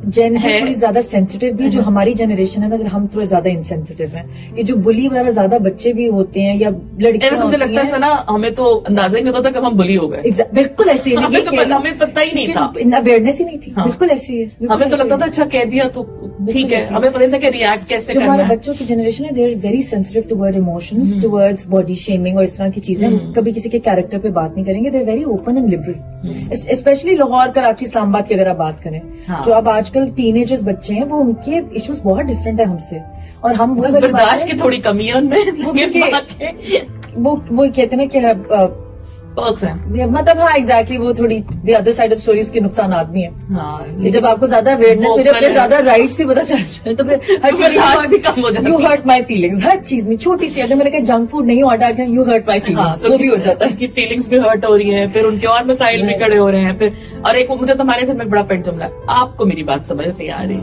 जेन है थोड़ी ज्यादा सेंसिटिव भी, जो हमारी जनरेशन है ना, हम थोड़े ज्यादा इंसेंसिटिव हैं। ये जो बुली वगैरह ज्यादा बच्चे भी होते हैं या लड़कियां, मुझे लगता है ना, हमें तो अंदाजा ही नहीं होता था कि हम बुली हो गए। बिल्कुल ऐसे ही हमें पता ही नहीं था, अवेयरनेस ही नहीं थी। बिल्कुल ऐसी है। हमें तो लगता था अच्छा कह दिया तो ठीक है, हमें पता नहीं था कि रिएक्ट कैसे करना है। हमारे बच्चों की जनरेशन है, they are very sensitive toward emotions, towards body shaming और इस तरह की चीजें। कभी किसी के कैरेक्टर पे बात नहीं करेंगे। They are very open and liberal. Specially Lahore, Karachi, Islamabad की अगर आप बात करें, जो अब आजकल टीनेजर्स बच्चे हैं, वो उनके इश्यूज बहुत डिफरेंट है हमसे। और हम बर्दाश्त की थोड़ी कमी है उनमें। वो कहते हैं ना कि मतलब हाँ एग्जैक्टली, वो थोड़ी the other side of stories के नुकसान आदमी है। जब आपको ज्यादा अवेयरनेस मेरे अपने ज्यादा राइट्स भी पता चल जाए तो फिर हर चीज भी कम हो जाता है। यू हर्ट माई फीलिंग्स, हर चीज में छोटी सी, अगर मैंने कहा जंक फूड नहीं ऑर्डर किया, यू हर्ट माई फीलिंग्स, वो भी हो जाता है कि फीलिंग्स भी हर्ट हो रही है, फिर उनके और मसाइल भी खड़े हो रहे हैं। फिर और एक मुझे तो हमारे घर में बड़ा पेट जुमला है, आपको मेरी बात समझ नहीं आ रही।